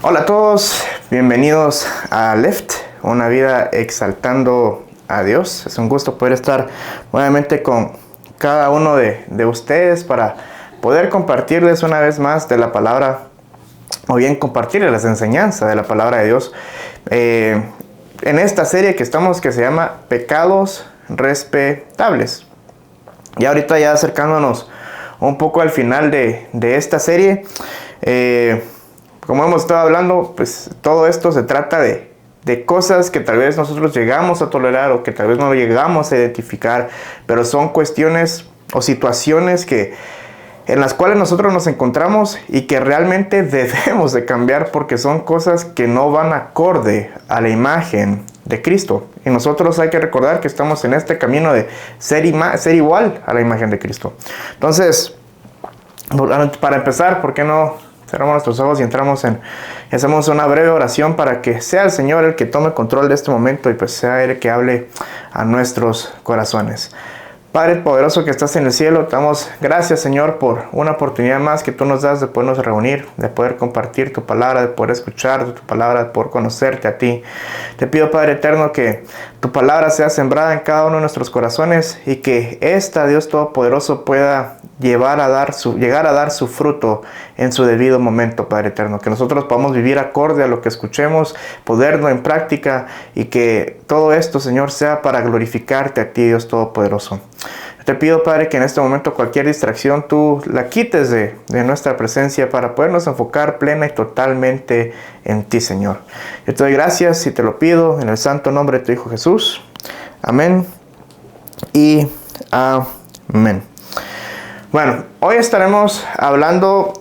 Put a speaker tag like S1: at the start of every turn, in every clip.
S1: Hola a todos, bienvenidos a Left, una vida exaltando a Dios. Es un gusto poder estar nuevamente con cada uno de ustedes para poder compartirles una vez más de la palabra, o bien compartirles las enseñanzas de la palabra de Dios. En esta serie que se llama Pecados Respetables. Y ahorita ya acercándonos un poco al final de esta serie, como hemos estado hablando, pues todo esto se trata de cosas que tal vez nosotros llegamos a tolerar o que tal vez no llegamos a identificar, pero son cuestiones o situaciones en las cuales nosotros nos encontramos y que realmente debemos de cambiar porque son cosas que no van acorde a la imagen de Cristo. Y nosotros hay que recordar que estamos en este camino de ser igual a la imagen de Cristo. Entonces, para empezar, ¿por qué no cerramos nuestros ojos y hacemos una breve oración para que sea el Señor el que tome control de este momento y pues sea Él el que hable a nuestros corazones? Padre poderoso que estás en el cielo, te damos gracias, Señor, por una oportunidad más que tú nos das de podernos reunir, de poder compartir tu palabra, de poder escuchar tu palabra, de poder conocerte a ti. Te pido, Padre eterno, que tu palabra sea sembrada en cada uno de nuestros corazones y que esta, Dios Todopoderoso, pueda llegar a dar su fruto en su debido momento, Padre eterno. Que nosotros podamos vivir acorde a lo que escuchemos, ponerlo en práctica y que todo esto, Señor, sea para glorificarte a ti, Dios Todopoderoso. Te pido, Padre, que en este momento cualquier distracción tú la quites de nuestra presencia para podernos enfocar plena y totalmente en ti, Señor. Yo te doy gracias y te lo pido en el santo nombre de tu Hijo Jesús. Amén y amén. Bueno, hoy estaremos hablando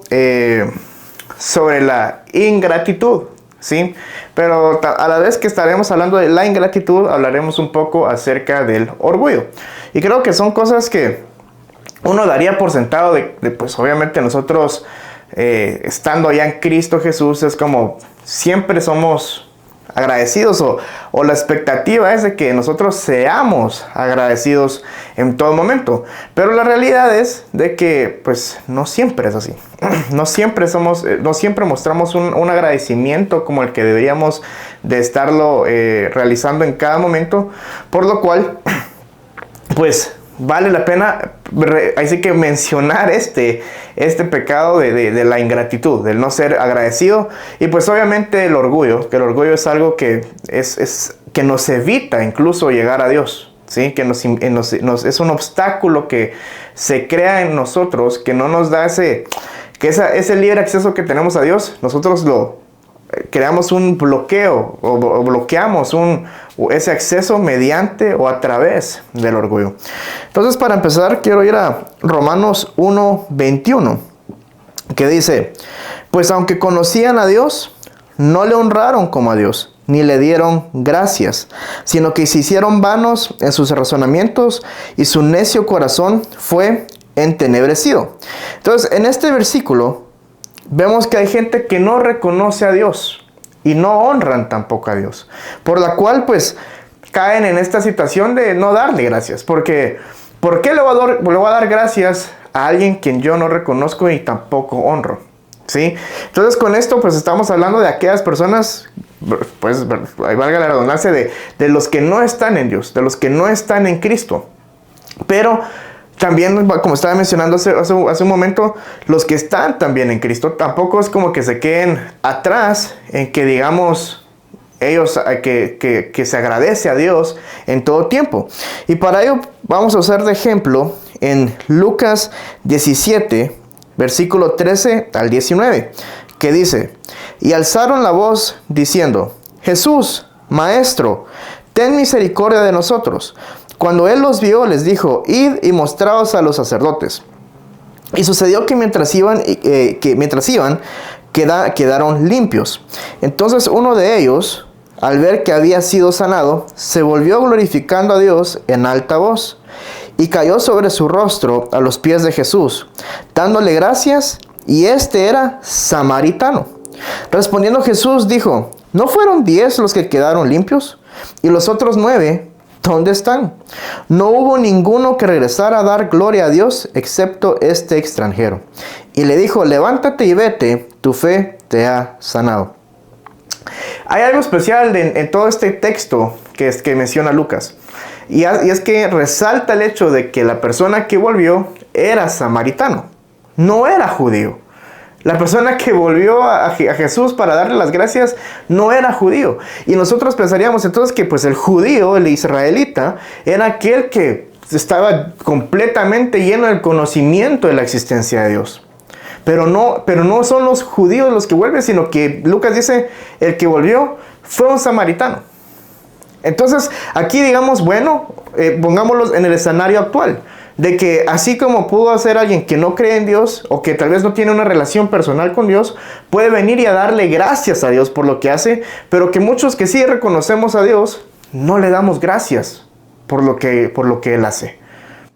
S1: sobre la ingratitud, ¿sí? Pero a la vez que estaremos hablando de la ingratitud, hablaremos un poco acerca del orgullo. Y creo que son cosas que uno daría por sentado pues obviamente nosotros estando ya en Cristo Jesús es como siempre somos agradecidos o la expectativa es de que nosotros seamos agradecidos en todo momento. Pero la realidad es de que pues no siempre es así. No siempre mostramos un agradecimiento como el que deberíamos de estarlo realizando en cada momento, por lo cual pues vale la pena así que mencionar este pecado de la ingratitud, del no ser agradecido, y pues obviamente el orgullo, que el orgullo es algo que que nos evita incluso llegar a Dios, ¿sí? Que es un obstáculo que se crea en nosotros, que no nos da ese libre acceso que tenemos a Dios. Nosotros creamos un bloqueo o bloqueamos ese acceso mediante o a través del orgullo. Entonces, para empezar, quiero ir a Romanos 1:21, que dice: pues aunque conocían a Dios, no le honraron como a Dios, ni le dieron gracias, sino que se hicieron vanos en sus razonamientos y su necio corazón fue entenebrecido. Entonces, en este versículo vemos que hay gente que no reconoce a Dios y no honran tampoco a Dios, por la cual pues caen en esta situación de no darle gracias, porque ¿por qué le voy a dar gracias a alguien quien yo no reconozco y tampoco honro? ¿Sí? Entonces con esto pues estamos hablando de aquellas personas, pues valga la redundancia, de los que no están en Dios, de los que no están en Cristo. Pero también, como estaba mencionando hace un momento, los que están también en Cristo, tampoco es como que se queden atrás en que digamos ellos que se agradece a Dios en todo tiempo. Y para ello vamos a usar de ejemplo en Lucas 17, versículo 13 al 19, que dice: y alzaron la voz diciendo: Jesús, Maestro, ten misericordia de nosotros. Cuando él los vio, les dijo: id y mostraos a los sacerdotes. Y sucedió que mientras iban, quedaron limpios. Entonces uno de ellos, al ver que había sido sanado, se volvió glorificando a Dios en alta voz, y cayó sobre su rostro a los pies de Jesús, dándole gracias, y este era samaritano. Respondiendo Jesús dijo: ¿no fueron 10 los que quedaron limpios? ¿Y los otros 9 ¿dónde están? No hubo ninguno que regresara a dar gloria a Dios, excepto este extranjero. Y le dijo, levántate y vete, tu fe te ha sanado. Hay algo especial en todo este texto que menciona Lucas. Y es que resalta el hecho de que la persona que volvió era samaritano, no era judío. La persona que volvió a Jesús para darle las gracias no era judío. Y nosotros pensaríamos entonces que pues el judío, el israelita, era aquel que estaba completamente lleno del conocimiento de la existencia de Dios. Pero no son los judíos los que vuelven, sino que Lucas dice, el que volvió fue un samaritano. Entonces, aquí digamos, bueno, pongámoslo en el escenario actual, de que así como pudo hacer alguien que no cree en Dios, o que tal vez no tiene una relación personal con Dios, puede venir y a darle gracias a Dios por lo que hace, pero que muchos que sí reconocemos a Dios, no le damos gracias por lo que Él hace,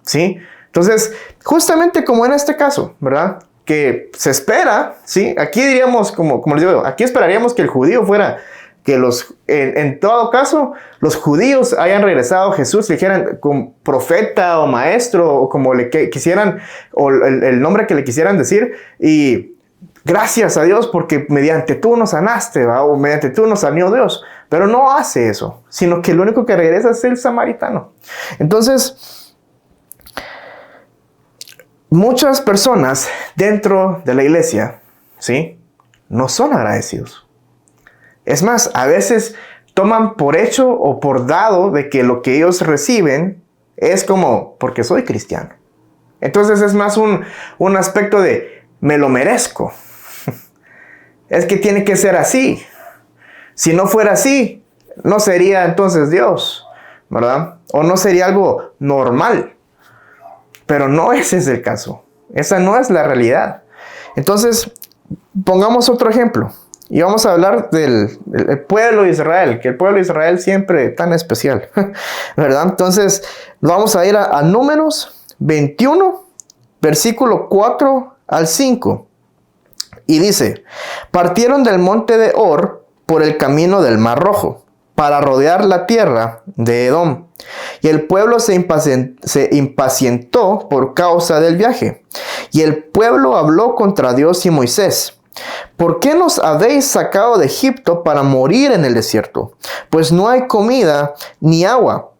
S1: ¿sí? Entonces, justamente como en este caso, ¿verdad?, que se espera, ¿sí? Aquí diríamos, como les digo, aquí esperaríamos que el judío fuera, que en todo caso, los judíos hayan regresado a Jesús, le dijeran como profeta o maestro, o como le quisieran, o el nombre que le quisieran decir, y gracias a Dios porque mediante tú nos sanaste, ¿va? O mediante tú nos sanó Dios. Pero no hace eso, sino que lo único que regresa es el samaritano. Entonces, muchas personas dentro de la iglesia, ¿sí?, no son agradecidos. Es más, a veces toman por hecho o por dado de que lo que ellos reciben es como, porque soy cristiano. Entonces es más un aspecto de, me lo merezco. Es que tiene que ser así. Si no fuera así, no sería entonces Dios, ¿verdad? O no sería algo normal. Pero no ese es el caso. Esa no es la realidad. Entonces, pongamos otro ejemplo. Y vamos a hablar del pueblo de Israel. Que el pueblo de Israel siempre tan especial. ¿Verdad? Entonces, vamos a ir a Números 21, versículo 4 al 5. Y dice, partieron del monte de Hor por el camino del Mar Rojo, para rodear la tierra de Edom. Y el pueblo se impacientó por causa del viaje. Y el pueblo habló contra Dios y Moisés. ¿Por qué nos habéis sacado de Egipto para morir en el desierto? Pues no hay comida ni agua.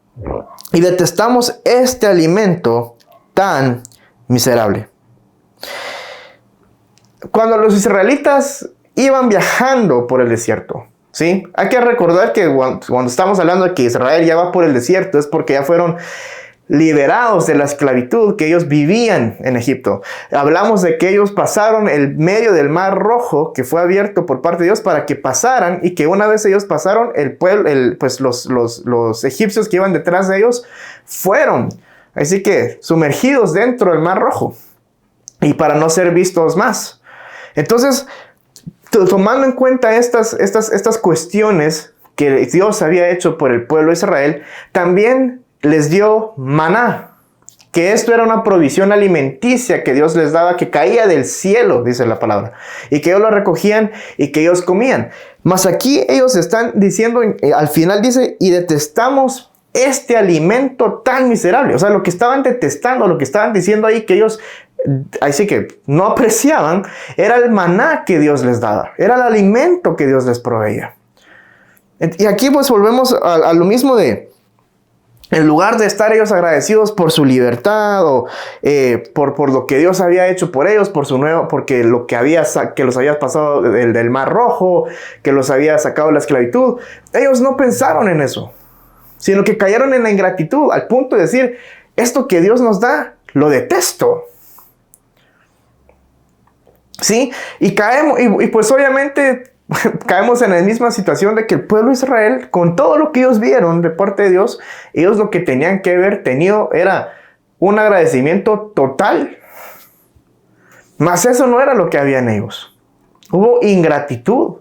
S1: Y detestamos este alimento tan miserable. Cuando los israelitas iban viajando por el desierto, ¿sí? Hay que recordar que cuando estamos hablando de que Israel ya va por el desierto, es porque ya fueron liberados de la esclavitud que ellos vivían en Egipto. Hablamos de que ellos pasaron el medio del Mar Rojo, que fue abierto por parte de Dios para que pasaran, y que una vez ellos pasaron, los egipcios que iban detrás de ellos fueron, así que sumergidos dentro del Mar Rojo, y para no ser vistos más. Entonces, tomando en cuenta estas cuestiones que Dios había hecho por el pueblo de Israel, también les dio maná, que esto era una provisión alimenticia que Dios les daba, que caía del cielo, dice la palabra, y que ellos lo recogían y que ellos comían. Mas aquí ellos están diciendo, al final dice, y detestamos este alimento tan miserable. O sea, lo que estaban detestando, lo que estaban diciendo ahí que ellos, así que no apreciaban, era el maná que Dios les daba, era el alimento que Dios les proveía. Y aquí pues volvemos a lo mismo de, en lugar de estar ellos agradecidos por su libertad o por lo que Dios había hecho por ellos, porque lo que los había pasado del Mar Rojo, que los había sacado de la esclavitud, ellos no pensaron en eso, sino que cayeron en la ingratitud al punto de decir, esto que Dios nos da, lo detesto. ¿Sí? Y caemos, y pues obviamente caemos en la misma situación de que el pueblo de Israel, con todo lo que ellos vieron de parte de Dios, ellos lo que tenían que haber tenido era un agradecimiento total. Mas eso no era lo que había en ellos. Hubo ingratitud.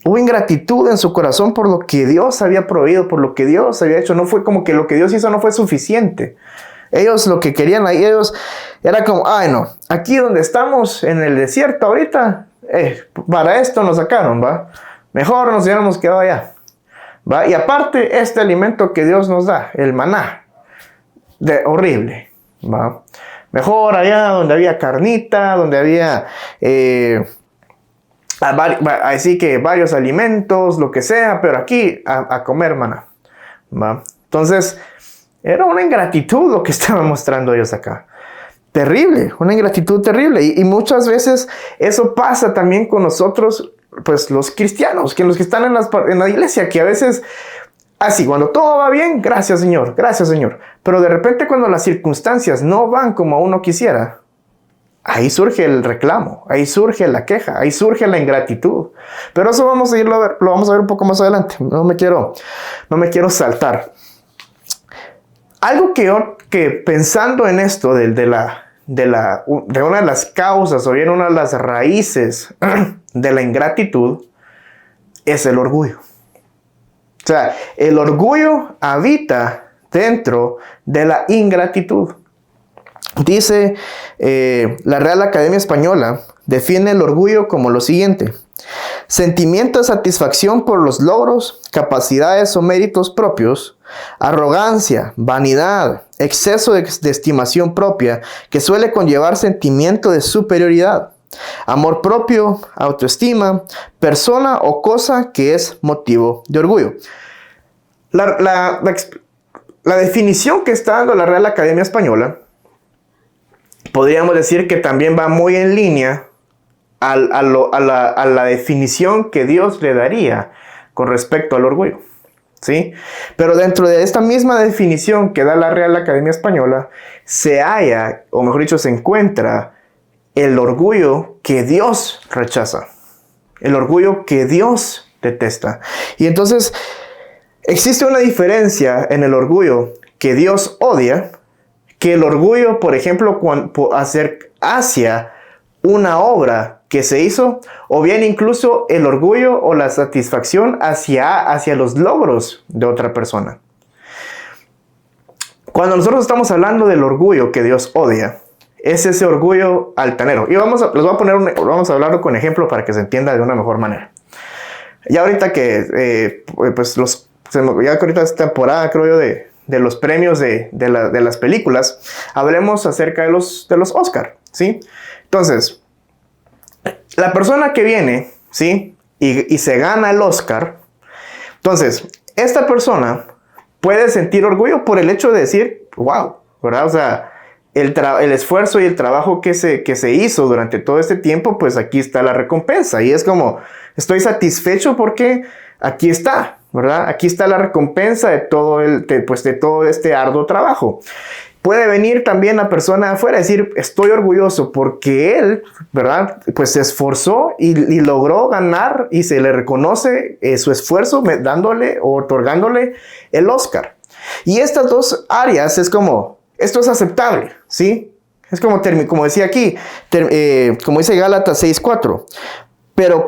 S1: Hubo ingratitud en su corazón por lo que Dios había proveído, por lo que Dios había hecho. No fue como que lo que Dios hizo no fue suficiente. Ellos lo que querían ahí, ellos era como, ay no, aquí donde estamos en el desierto ahorita, para esto nos sacaron, ¿va? Mejor nos hubiéramos quedado allá. ¿va? Y aparte, este alimento que Dios nos da, el maná, horrible, ¿va? Mejor allá donde había carnita, donde había así que varios alimentos, lo que sea, pero aquí a comer maná, ¿va? Entonces, era una ingratitud lo que estaban mostrando ellos acá. Terrible, una ingratitud terrible. Y muchas veces eso pasa también con nosotros, pues los cristianos, que los que están en la iglesia, que a veces, así, cuando todo va bien, gracias Señor, gracias Señor. Pero de repente cuando las circunstancias no van como uno quisiera, ahí surge el reclamo, ahí surge la queja, ahí surge la ingratitud. Pero eso vamos a irlo a ver, lo vamos a ver un poco más adelante. No me quiero saltar. Algo que pensando en esto de una de las causas o bien una de las raíces de la ingratitud es el orgullo. O sea, el orgullo habita dentro de la ingratitud. Dice la Real Academia Española, define el orgullo como lo siguiente: sentimiento de satisfacción por los logros, capacidades o méritos propios, arrogancia, vanidad, exceso de estimación propia que suele conllevar sentimiento de superioridad, amor propio, autoestima, persona o cosa que es motivo de orgullo. La definición que está dando la Real Academia Española, podríamos decir que también va muy en línea a la definición que Dios le daría con respecto al orgullo, ¿sí? Pero dentro de esta misma definición que da la Real Academia Española, se halla, o mejor dicho, se encuentra el orgullo que Dios rechaza, el orgullo que Dios detesta. Y entonces, existe una diferencia en el orgullo que Dios odia, que el orgullo, por ejemplo, hacia una obra que se hizo, o bien incluso el orgullo o la satisfacción hacia los logros de otra persona. Cuando nosotros estamos hablando del orgullo que Dios odia, es ese orgullo altanero. Y vamos a hablarlo con ejemplo para que se entienda de una mejor manera. Ya ahorita que, ya que ahorita es temporada, creo yo, de los premios de las películas, hablemos acerca de los Oscar, ¿sí? Entonces, la persona que viene, ¿sí? Y se gana el Oscar, entonces, esta persona puede sentir orgullo por el hecho de decir, wow, ¿verdad? O sea, el esfuerzo y el trabajo que se hizo durante todo este tiempo, pues aquí está la recompensa. Y es como, estoy satisfecho porque aquí está, ¿verdad? Aquí está la recompensa de todo este arduo trabajo. Puede venir también la persona de afuera y decir, estoy orgulloso porque él, ¿verdad? Pues se esforzó y logró ganar y se le reconoce su esfuerzo dándole o otorgándole el Oscar. Y estas dos áreas es como, esto es aceptable, ¿sí? Es como decía aquí, como dice Gálatas 6:4, pero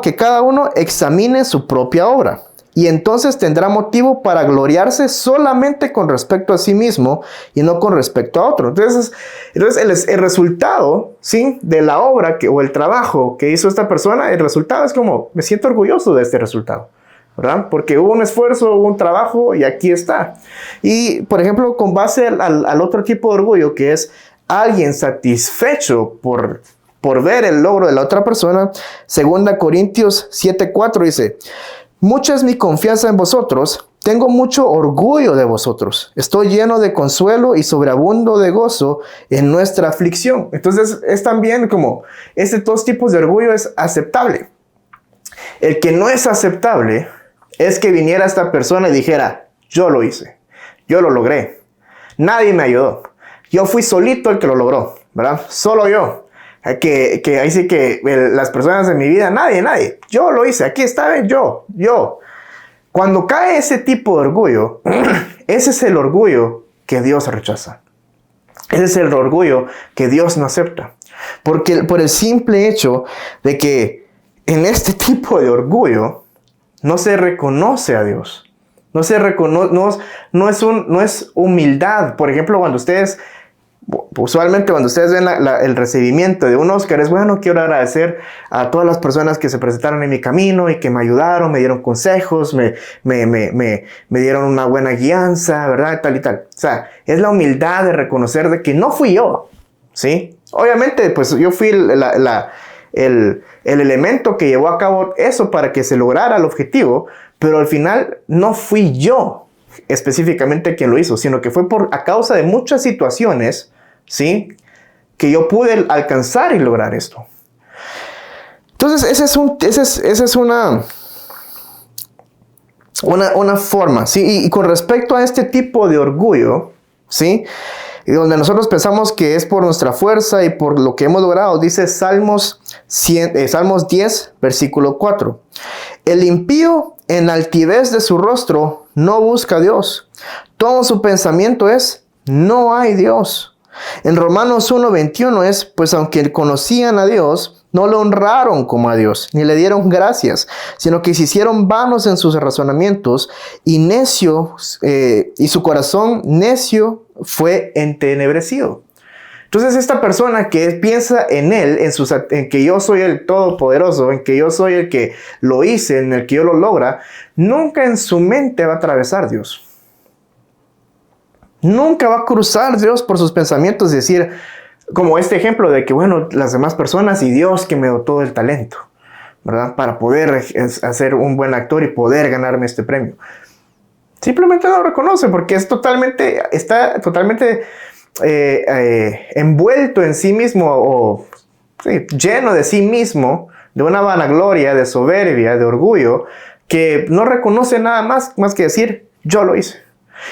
S1: que cada uno examine su propia obra. Y entonces tendrá motivo para gloriarse solamente con respecto a sí mismo y no con respecto a otro. Entonces el resultado, ¿sí? De la obra o el trabajo que hizo esta persona, el resultado es como, me siento orgulloso de este resultado, ¿verdad? Porque hubo un esfuerzo, hubo un trabajo y aquí está. Y, por ejemplo, con base al otro tipo de orgullo, que es alguien satisfecho por ver el logro de la otra persona, 2 Corintios 7:4 dice, mucha es mi confianza en vosotros, tengo mucho orgullo de vosotros, estoy lleno de consuelo y sobreabundo de gozo en nuestra aflicción. Entonces es también como, dos tipos de orgullo es aceptable. El que no es aceptable es que viniera esta persona y dijera, yo lo hice, yo lo logré, nadie me ayudó, yo fui solito el que lo logró, ¿verdad? Solo yo. Que ahí sí que las personas de mi vida, nadie, yo lo hice, aquí está, yo. Cuando cae ese tipo de orgullo, ese es el orgullo que Dios rechaza. Ese es el orgullo que Dios no acepta. Porque por el simple hecho de que en este tipo de orgullo no se reconoce a Dios. No es humildad. Por ejemplo, cuando ustedes, Usualmente cuando ustedes ven el recibimiento de un Oscar es, bueno, quiero agradecer a todas las personas que se presentaron en mi camino y que me ayudaron, me dieron consejos, me dieron una buena guianza, ¿verdad? Tal y tal. O sea, es la humildad de reconocer de que no fui yo, ¿sí? Obviamente, pues yo fui el elemento que llevó a cabo eso para que se lograra el objetivo, pero al final no fui yo específicamente quien lo hizo, sino que fue a causa de muchas situaciones, ¿sí?, que yo pude alcanzar y lograr esto. Entonces, esa es una forma, ¿sí? Y con respecto a este tipo de orgullo, ¿sí?, y donde nosotros pensamos que es por nuestra fuerza y por lo que hemos logrado, dice Salmos 10, versículo 4. El impío en la altivez de su rostro no busca a Dios. Todo su pensamiento es, no hay Dios. En Romanos 1:21 es, pues aunque conocían a Dios, no lo honraron como a Dios, ni le dieron gracias, sino que se hicieron vanos en sus razonamientos y y su corazón necio fue entenebrecido. Entonces esta persona que piensa en él, en que yo soy el todopoderoso, en que yo soy el que lo hice, en el que yo lo logra, nunca en su mente va a atravesar Dios. Nunca va a cruzar Dios por sus pensamientos y decir, como este ejemplo de que, bueno, las demás personas y Dios que me dotó el talento, ¿verdad? Para poder hacer un buen actor y poder ganarme este premio. Simplemente no lo reconoce porque está totalmente envuelto en sí mismo o sí, lleno de sí mismo, de una vanagloria, de soberbia, de orgullo, que no reconoce nada más que decir, yo lo hice.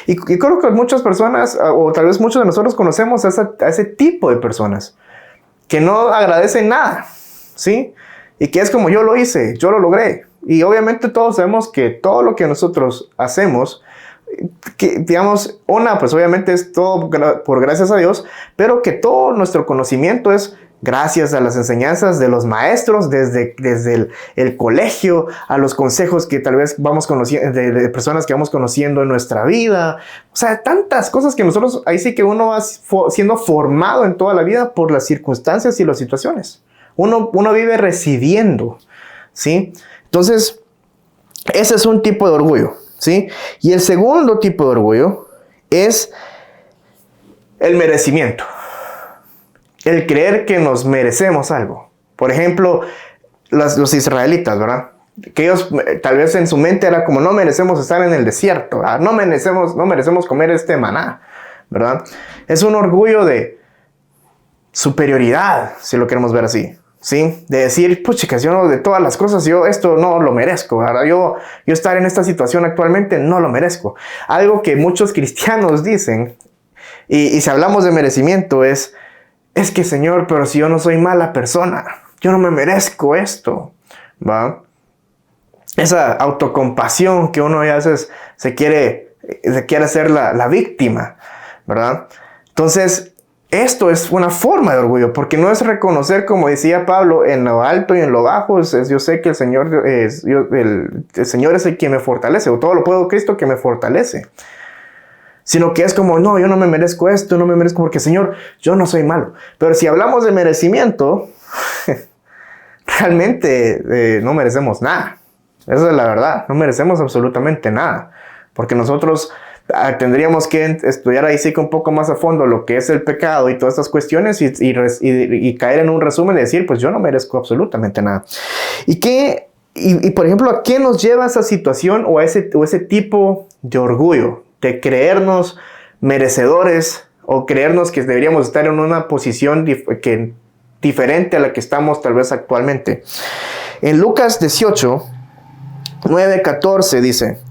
S1: Y creo que muchas personas, o tal vez muchos de nosotros conocemos a ese tipo de personas que no agradecen nada, ¿sí? Y que es como yo lo hice, yo lo logré. Y obviamente todos sabemos que todo lo que nosotros hacemos, que digamos, pues obviamente es todo por gracias a Dios, pero que todo nuestro conocimiento es gracias a las enseñanzas de los maestros, desde el colegio, a los consejos que tal vez vamos conociendo, de personas que vamos conociendo en nuestra vida. O sea, tantas cosas que nosotros, ahí sí que uno va siendo formado en toda la vida por las circunstancias y las situaciones. Uno vive recibiendo, ¿sí? Entonces, ese es un tipo de orgullo, ¿sí? Y el segundo tipo de orgullo es el merecimiento. El creer que nos merecemos algo. Por ejemplo, los israelitas, ¿verdad? Que ellos tal vez en su mente era como no merecemos estar en el desierto, ¿verdad? No merecemos comer este maná, ¿verdad? Es un orgullo de superioridad, si lo queremos ver así, ¿sí? De decir, pues chicas, yo de todas las cosas, yo esto no lo merezco, ¿verdad? Yo estar en esta situación actualmente no lo merezco. Algo que muchos cristianos dicen, y si hablamos de merecimiento es que Señor, pero si yo no soy mala persona, yo no me merezco esto, ¿va? Esa autocompasión que uno a veces se quiere hacer la víctima, ¿verdad? Entonces, esto es una forma de orgullo, porque no es reconocer, como decía Pablo, en lo alto y en lo bajo, yo sé que el Señor es el quien me fortalece, o todo lo puedo Cristo que me fortalece. Sino que es como, no, yo no me merezco esto, no me merezco porque, Señor, yo no soy malo. Pero si hablamos de merecimiento, realmente no merecemos nada. Esa es la verdad, no merecemos absolutamente nada. Porque nosotros tendríamos que estudiar ahí sí que un poco más a fondo lo que es el pecado y todas estas cuestiones y caer en un resumen y decir, pues yo no merezco absolutamente nada. Y por ejemplo, ¿a qué nos lleva esa situación o ese tipo de orgullo? De creernos merecedores o creernos que deberíamos estar en una posición diferente a la que estamos tal vez actualmente. En Lucas 18, 9-14 dice,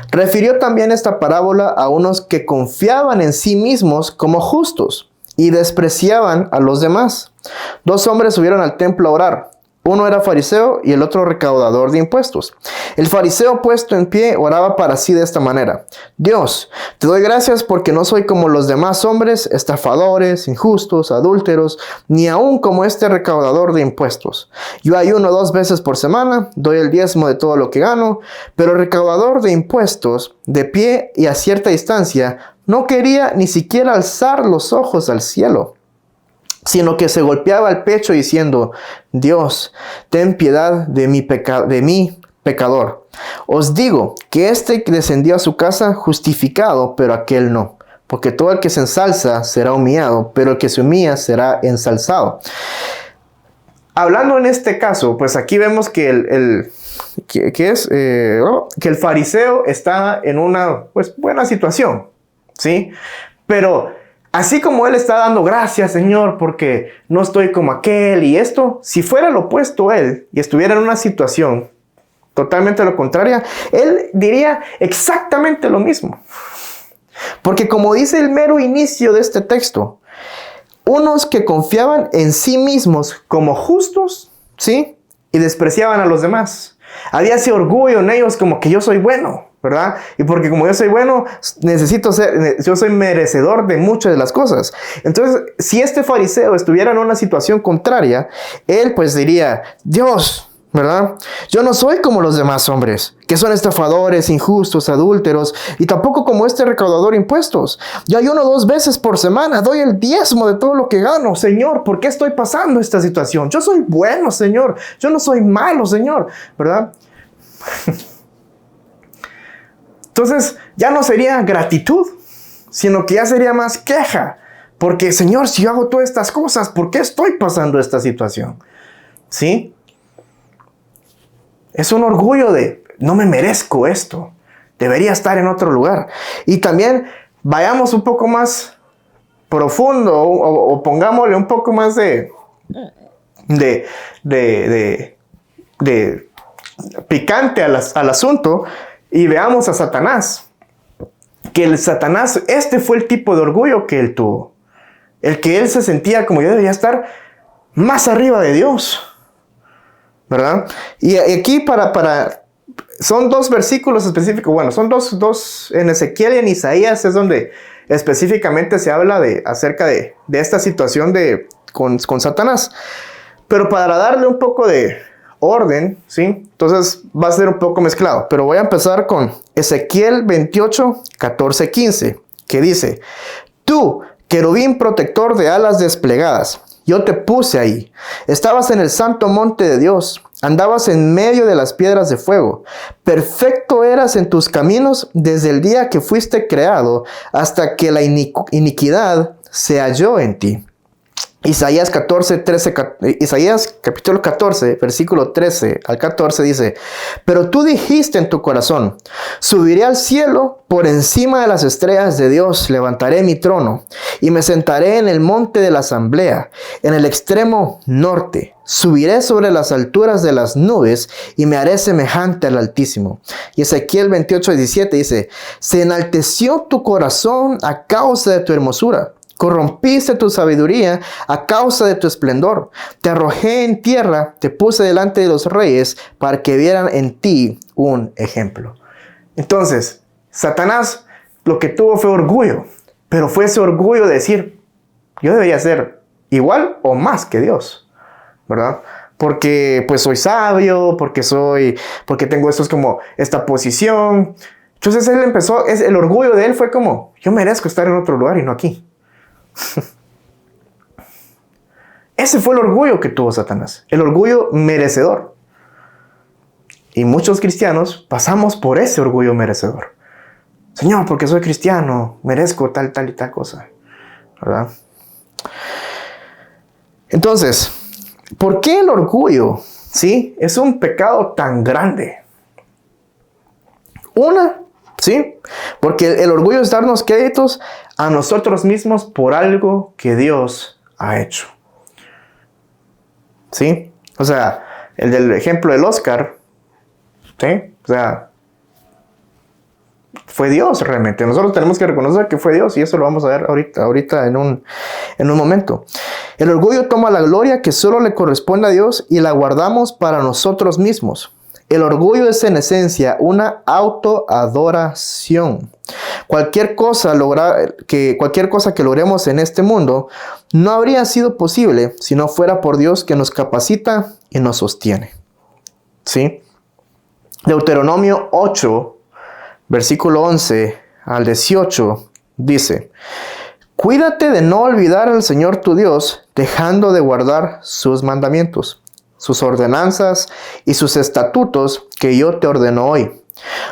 S1: refirió también esta parábola a unos que confiaban en sí mismos como justos y despreciaban a los demás. Dos hombres subieron al templo a orar. Uno era fariseo y el otro recaudador de impuestos. El fariseo, puesto en pie, oraba para sí de esta manera: Dios, te doy gracias porque no soy como los demás hombres, estafadores, injustos, adúlteros, ni aun como este recaudador de impuestos. Yo ayuno 2 veces por semana, doy el diezmo de todo lo que gano, pero el recaudador de impuestos, de pie y a cierta distancia, no quería ni siquiera alzar los ojos al cielo, sino que se golpeaba el pecho diciendo: Dios, ten piedad de mí, pecador. Os digo que este descendió a su casa justificado, pero aquel no. Porque todo el que se ensalza será humillado, pero el que se humilla será ensalzado. Hablando en este caso, pues aquí vemos que el fariseo está en una pues buena situación, ¿sí? Pero así como él está dando gracias, Señor, porque no estoy como aquel y esto, si fuera lo opuesto a él y estuviera en una situación totalmente lo contraria, él diría exactamente lo mismo. Porque como dice el mero inicio de este texto, unos que confiaban en sí mismos como justos, ¿sí? Y despreciaban a los demás. Había ese orgullo en ellos como que yo soy bueno, ¿verdad? Y porque como yo soy bueno, yo soy merecedor de muchas de las cosas. Entonces, si este fariseo estuviera en una situación contraria, él pues diría: Dios, ¿verdad? Yo no soy como los demás hombres, que son estafadores, injustos, adúlteros, y tampoco como este recaudador de impuestos. Yo ayuno 2 veces por semana, doy el diezmo de todo lo que gano. Señor, ¿por qué estoy pasando esta situación? Yo soy bueno, Señor. Yo no soy malo, Señor, ¿verdad? Entonces, ya no sería gratitud, sino que ya sería más queja. Porque, Señor, si yo hago todas estas cosas, ¿por qué estoy pasando esta situación? ¿Sí? Es un orgullo de: no me merezco esto, debería estar en otro lugar. Y también vayamos un poco más profundo o pongámosle un poco más de picante al asunto y veamos a Satanás. Que el Satanás, este fue el tipo de orgullo que él tuvo. El que él se sentía como: yo debería estar más arriba de Dios, ¿verdad? Y aquí son 2 versículos específicos. Bueno, son dos en Ezequiel y en Isaías es donde específicamente se habla acerca de esta situación con Satanás. Pero para darle un poco de orden, ¿sí? Entonces va a ser un poco mezclado. Pero voy a empezar con Ezequiel 28, 14, 15, que dice: Tú, querubín protector de alas desplegadas, yo te puse ahí. Estabas en el santo monte de Dios. Andabas en medio de las piedras de fuego. Perfecto eras en tus caminos desde el día que fuiste creado hasta que la iniquidad se halló en ti. Isaías capítulo 14, versículo 13 al 14 dice: Pero tú dijiste en tu corazón: subiré al cielo, por encima de las estrellas de Dios levantaré mi trono, y me sentaré en el monte de la asamblea, en el extremo norte. Subiré sobre las alturas de las nubes, y me haré semejante al Altísimo. Y Ezequiel 28, 17 dice: Se enalteció tu corazón a causa de tu hermosura. Corrompiste tu sabiduría a causa de tu esplendor. Te arrojé en tierra, te puse delante de los reyes para que vieran en ti un ejemplo. Entonces, Satanás lo que tuvo fue orgullo, pero fue ese orgullo de decir: yo debería ser igual o más que Dios, ¿verdad? Porque pues soy sabio, porque tengo esta posición. Entonces el orgullo de él fue como: yo merezco estar en otro lugar y no aquí. Ese fue el orgullo que tuvo Satanás, el orgullo merecedor. Y muchos cristianos pasamos por ese orgullo merecedor. Señor, porque soy cristiano, merezco tal y tal cosa, ¿verdad? Entonces, ¿por qué el orgullo, sí, es un pecado tan grande? ¿Sí? Porque el orgullo es darnos créditos a nosotros mismos por algo que Dios ha hecho. ¿Sí? O sea, el del ejemplo del Oscar, ¿sí? O sea, fue Dios realmente. Nosotros tenemos que reconocer que fue Dios y eso lo vamos a ver ahorita en un momento. El orgullo toma la gloria que solo le corresponde a Dios y la guardamos para nosotros mismos. El orgullo es en esencia una autoadoración. Cualquier cosa que logremos en este mundo no habría sido posible si no fuera por Dios que nos capacita y nos sostiene. ¿Sí? Deuteronomio 8, versículo 11 al 18 dice: Cuídate de no olvidar al Señor tu Dios, dejando de guardar sus mandamientos, sus ordenanzas y sus estatutos que yo te ordeno hoy.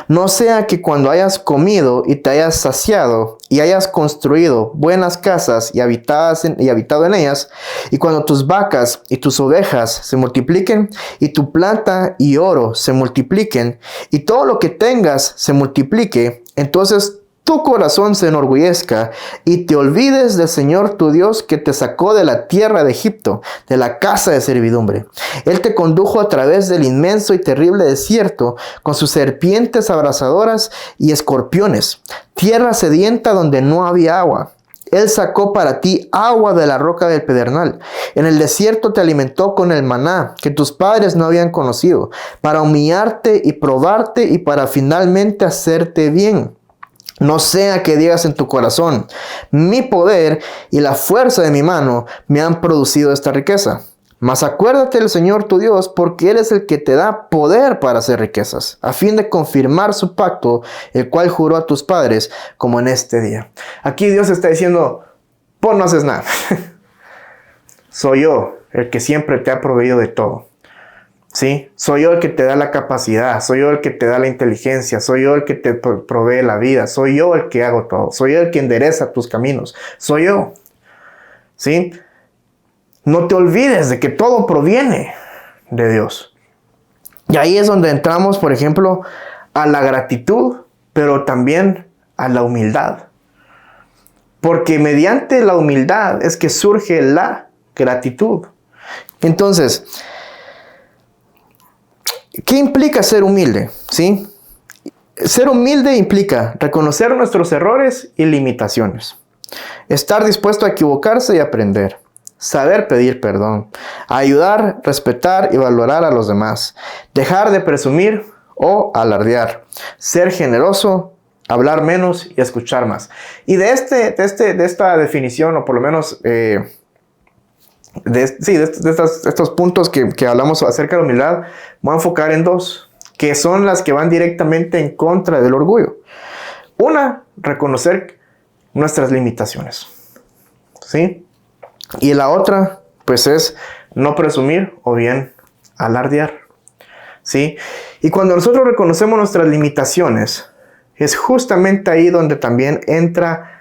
S1: No sea que cuando hayas comido y te hayas saciado y hayas construido buenas casas y habitado en ellas, y cuando tus vacas y tus ovejas se multipliquen y tu plata y oro se multipliquen y todo lo que tengas se multiplique, entonces tu corazón se enorgullezca y te olvides del Señor tu Dios que te sacó de la tierra de Egipto, de la casa de servidumbre. Él te condujo a través del inmenso y terrible desierto con sus serpientes abrasadoras y escorpiones, tierra sedienta donde no había agua. Él sacó para ti agua de la roca del pedernal. En el desierto te alimentó con el maná que tus padres no habían conocido, para humillarte y probarte y para finalmente hacerte bien. No sea que digas en tu corazón, mi poder y la fuerza de mi mano me han producido esta riqueza. Mas acuérdate del Señor tu Dios, porque Él es el que te da poder para hacer riquezas, a fin de confirmar su pacto, el cual juró a tus padres, como en este día. Aquí Dios está diciendo, vos no haces nada. Soy yo el que siempre te ha proveído de todo. ¿Sí? Soy yo el que te da la capacidad, soy yo el que te da la inteligencia, soy yo el que te provee la vida, soy yo el que hago todo, soy yo el que endereza tus caminos, soy yo. ¿Sí? No te olvides de que todo proviene de Dios. Y ahí es donde entramos, por ejemplo, a la gratitud, pero también a la humildad. Porque mediante la humildad es que surge la gratitud. Entonces, ¿qué implica ser humilde? ¿Sí? Ser humilde implica reconocer nuestros errores y limitaciones. Estar dispuesto a equivocarse y aprender. Saber pedir perdón. Ayudar, respetar y valorar a los demás. Dejar de presumir o alardear. Ser generoso, hablar menos y escuchar más. Y de esta definición, o por lo menos estos puntos que hablamos acerca de la humildad, voy a enfocar en dos, que son las que van directamente en contra del orgullo. Una, reconocer nuestras limitaciones, ¿sí? Y la otra, pues es no presumir o bien alardear, ¿sí? Y cuando nosotros reconocemos nuestras limitaciones, es justamente ahí donde también entra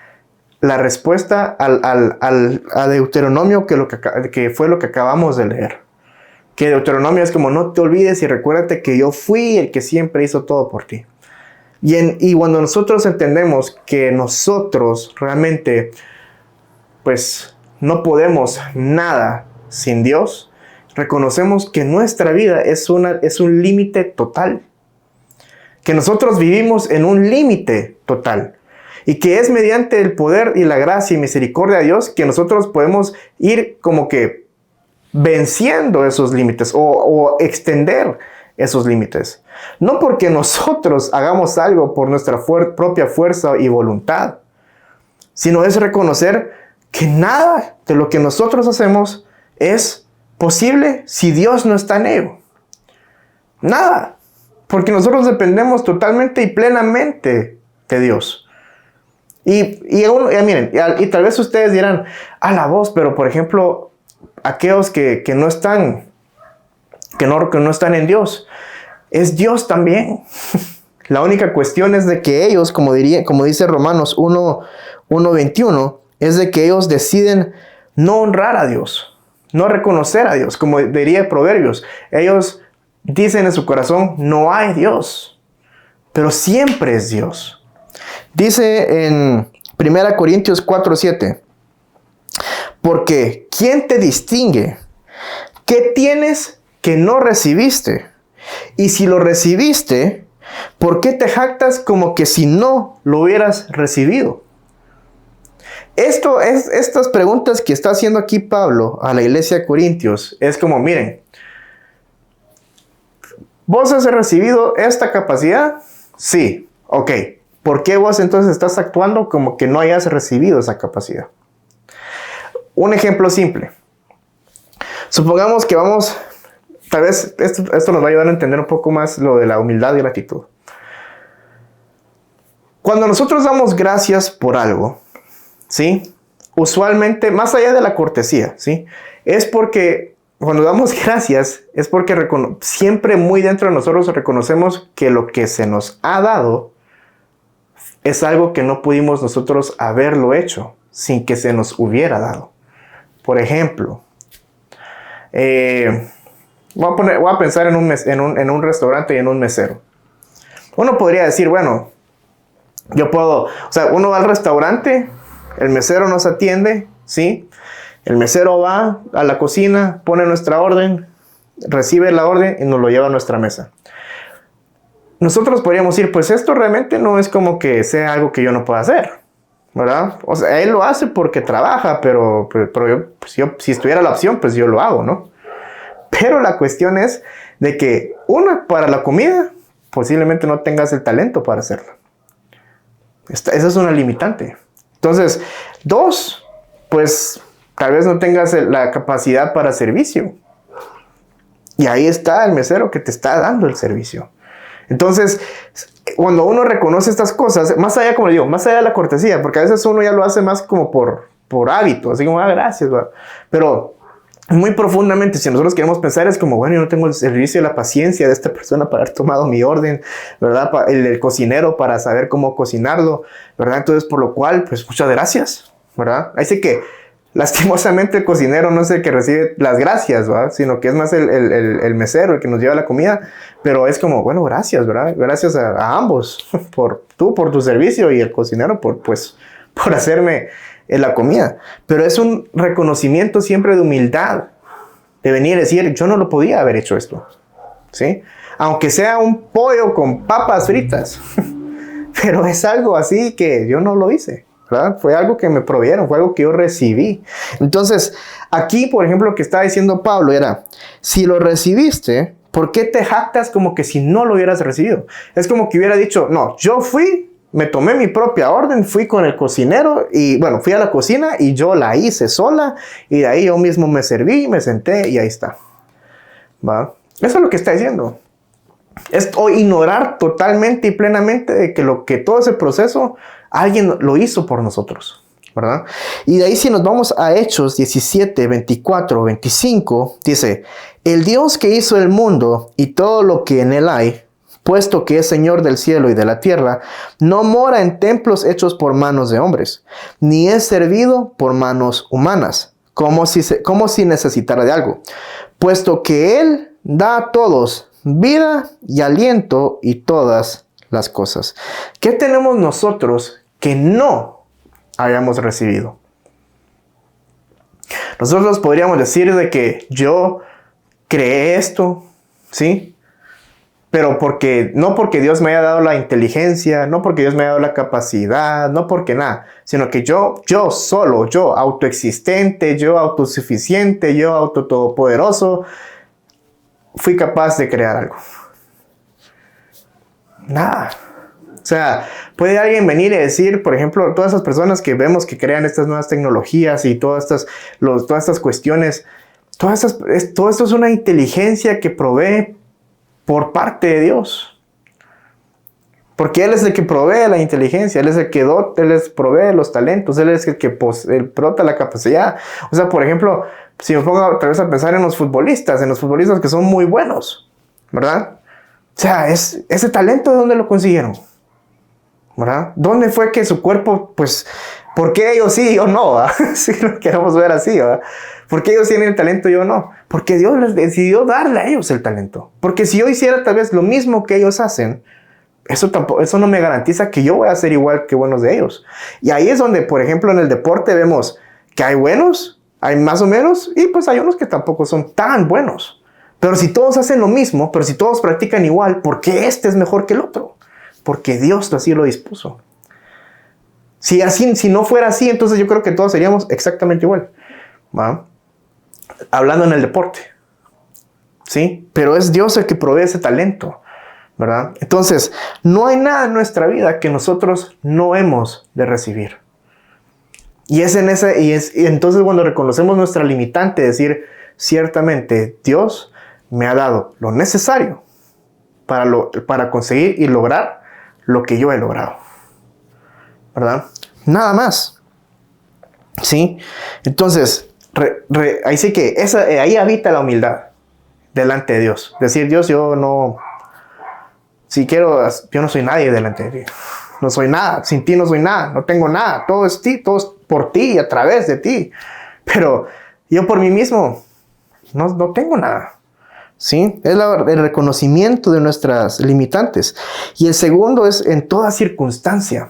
S1: la respuesta a Deuteronomio, que fue lo que acabamos de leer. Que Deuteronomio es como, no te olvides y recuérdate que yo fui el que siempre hizo todo por ti. Y cuando nosotros entendemos que nosotros realmente, pues, no podemos nada sin Dios, reconocemos que nuestra vida es un límite total. Que nosotros vivimos en un límite total. Y que es mediante el poder y la gracia y misericordia de Dios que nosotros podemos ir como que venciendo esos límites o extender esos límites. No porque nosotros hagamos algo por nuestra propia fuerza y voluntad, sino es reconocer que nada de lo que nosotros hacemos es posible si Dios no está en ello. Nada. Porque nosotros dependemos totalmente y plenamente de Dios. Y tal vez ustedes dirán, a la voz, pero por ejemplo, aquellos que no están en Dios, es Dios también. La única cuestión es de que ellos, como dice Romanos 1:21, es de que ellos deciden no honrar a Dios, no reconocer a Dios, como diría Proverbios. Ellos dicen en su corazón, no hay Dios, pero siempre es Dios. Dice en 1 Corintios 4:7, porque ¿quién te distingue? ¿Qué tienes que no recibiste? Y si lo recibiste, ¿por qué te jactas como que si no lo hubieras recibido? Estas preguntas que está haciendo aquí Pablo a la iglesia de Corintios es como, miren, ¿vos has recibido esta capacidad? Sí, ok. ¿Por qué vos entonces estás actuando como que no hayas recibido esa capacidad? Un ejemplo simple. Supongamos que tal vez esto nos va a ayudar a entender un poco más lo de la humildad y gratitud. Cuando nosotros damos gracias por algo, ¿sí? usualmente, más allá de la cortesía, ¿sí? Es porque cuando damos gracias, es porque siempre muy dentro de nosotros reconocemos que lo que se nos ha dado es algo que no pudimos nosotros haberlo hecho sin que se nos hubiera dado. Por ejemplo, voy a pensar en un restaurante y en un mesero. Uno podría decir, bueno, uno va al restaurante, el mesero nos atiende, ¿sí? El mesero va a la cocina, pone nuestra orden, recibe la orden y nos lo lleva a nuestra mesa. Nosotros podríamos decir, pues esto realmente no es como que sea algo que yo no pueda hacer, ¿verdad? O sea, él lo hace porque trabaja, pero yo, si estuviera la opción, pues yo lo hago, ¿no? Pero la cuestión es de que, para la comida, posiblemente no tengas el talento para hacerlo. Esa es una limitante. Entonces, 2, pues tal vez no tengas la capacidad para servicio. Y ahí está el mesero que te está dando el servicio. Entonces, cuando uno reconoce estas cosas, más allá, como le digo, más allá de la cortesía, porque a veces uno ya lo hace más como por hábito, así como, gracias, ¿verdad? Pero muy profundamente, si nosotros queremos pensar, es como, bueno, yo no tengo el servicio y la paciencia de esta persona para haber tomado mi orden, ¿verdad? El cocinero para saber cómo cocinarlo, ¿verdad? Entonces, por lo cual, pues muchas gracias, ¿verdad? Así que, lastimosamente, el cocinero no es el que recibe las gracias, ¿verdad? Sino que es más el mesero, el que nos lleva la comida, pero es como, bueno, gracias, ¿verdad? Gracias a ambos, por tu servicio y el cocinero por hacerme la comida. Pero es un reconocimiento siempre de humildad, de venir y decir, yo no lo podía haber hecho esto, ¿sí? Aunque sea un pollo con papas fritas, pero es algo así que yo no lo hice, ¿verdad? Fue algo que me provieron, fue algo que yo recibí. Entonces, aquí, por ejemplo, lo que está diciendo Pablo era, si lo recibiste, ¿por qué te jactas como que si no lo hubieras recibido? Es como que hubiera dicho, no, yo me tomé mi propia orden, fui con el cocinero y, bueno, fui a la cocina y yo la hice sola y de ahí yo mismo me serví, me senté y ahí está. ¿Va? Eso es lo que está diciendo. Es ignorar totalmente y plenamente de que todo ese proceso alguien lo hizo por nosotros, ¿verdad? Y de ahí si nos vamos a Hechos 17, 24, 25, dice, el Dios que hizo el mundo y todo lo que en él hay, puesto que es Señor del cielo y de la tierra, no mora en templos hechos por manos de hombres, ni es servido por manos humanas, como si necesitara de algo, puesto que Él da a todos vida y aliento y todas las cosas. ¿Qué tenemos nosotros que no hayamos recibido? Nosotros podríamos decir de que yo creé esto, ¿sí? Pero no porque Dios me haya dado la inteligencia, no porque Dios me haya dado la capacidad, no porque nada, sino que yo autoexistente, yo autosuficiente, yo todopoderoso, fui capaz de crear algo. Nada. O sea, puede alguien venir y decir, por ejemplo, todas esas personas que vemos que crean estas nuevas tecnologías y todas estas cuestiones, todo esto es una inteligencia que provee por parte de Dios. Porque Él es el que provee la inteligencia, Él es el que provee los talentos, Él es el que prota la capacidad. O sea, por ejemplo, si me pongo otra vez a pensar en los futbolistas que son muy buenos, ¿verdad? O sea, ese talento, ¿de dónde lo consiguieron? ¿Verdad? ¿Dónde fue que su cuerpo, pues, por qué ellos sí y yo no? Si lo queremos ver así, ¿verdad? ¿Por qué ellos tienen el talento y yo no? Porque Dios les decidió darle a ellos el talento. Porque si yo hiciera tal vez lo mismo que ellos hacen, eso no me garantiza que yo voy a ser igual que buenos de ellos. Y ahí es donde, por ejemplo, en el deporte vemos que hay buenos, hay más o menos, y pues hay unos que tampoco son tan buenos. Pero si todos hacen lo mismo, pero si todos practican igual, ¿por qué este es mejor que el otro? Porque Dios así lo dispuso. Si no fuera así, entonces yo creo que todos seríamos exactamente igual, ¿va? Hablando en el deporte, ¿sí? Pero es Dios el que provee ese talento, ¿verdad? Entonces, no hay nada en nuestra vida que nosotros no hemos de recibir. Y entonces cuando reconocemos nuestra limitante, decir, ciertamente Dios me ha dado lo necesario para conseguir y lograr lo que yo he logrado, ¿verdad? Nada más. ¿Sí? Entonces, ahí sí que ahí habita la humildad delante de Dios. Decir, Dios, yo no soy nadie delante de ti. No soy nada, sin ti no soy nada, no tengo nada, todo es ti, todo es por ti y a través de ti. Pero yo por mí mismo no tengo nada. ¿Sí? Es el reconocimiento de nuestras limitantes. Y el segundo es en toda circunstancia.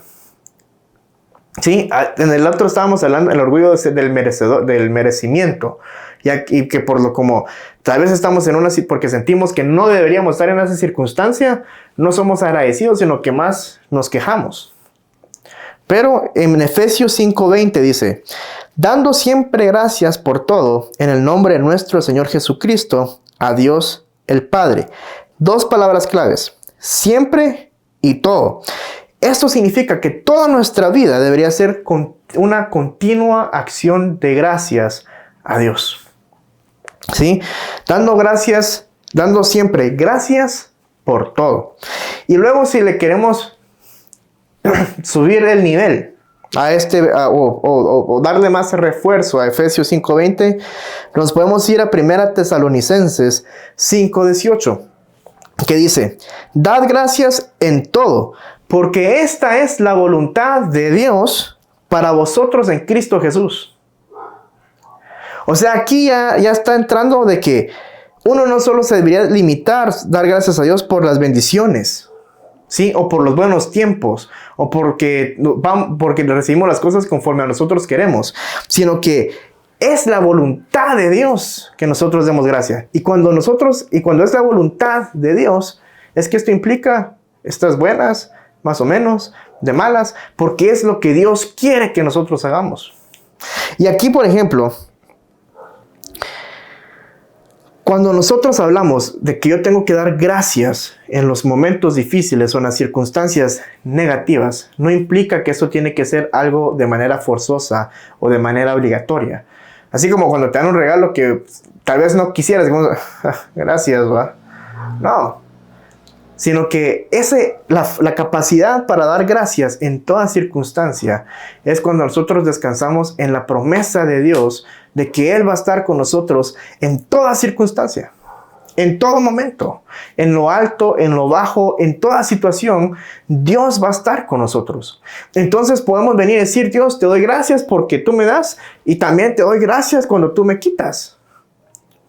S1: ¿Sí? En el otro estábamos hablando del orgullo del merecimiento. Y que como tal vez estamos porque sentimos que no deberíamos estar en esa circunstancia, no somos agradecidos, sino que más nos quejamos. Pero en Efesios 5:20 dice, dando siempre gracias por todo, en el nombre de nuestro Señor Jesucristo, a Dios el Padre. Dos palabras claves, siempre y todo. Esto significa que toda nuestra vida debería ser una continua acción de gracias a Dios. ¿Sí? Dando siempre gracias por todo. Y luego si le queremos subir el nivel o darle más refuerzo a Efesios 5:20, nos podemos ir a 1 Tesalonicenses 5:18, que dice, dad gracias en todo, porque esta es la voluntad de Dios para vosotros en Cristo Jesús. O sea, aquí ya está entrando de que uno no solo se debería limitar dar gracias a Dios por las bendiciones, ¿sí? O por los buenos tiempos, o porque recibimos las cosas conforme a nosotros queremos, sino que es la voluntad de Dios que nosotros demos gracias. Y cuando es la voluntad de Dios, es que esto implica estas buenas, más o menos, de malas, porque es lo que Dios quiere que nosotros hagamos. Y aquí, por ejemplo, cuando nosotros hablamos de que yo tengo que dar gracias en los momentos difíciles o en las circunstancias negativas, no implica que eso tiene que ser algo de manera forzosa o de manera obligatoria. Así como cuando te dan un regalo que tal vez no quisieras, digamos, gracias, ¿va? No, sino que la capacidad para dar gracias en toda circunstancia es cuando nosotros descansamos en la promesa de Dios de que Él va a estar con nosotros en toda circunstancia, en todo momento, en lo alto, en lo bajo, en toda situación, Dios va a estar con nosotros. Entonces podemos venir y decir, Dios, te doy gracias porque tú me das y también te doy gracias cuando tú me quitas.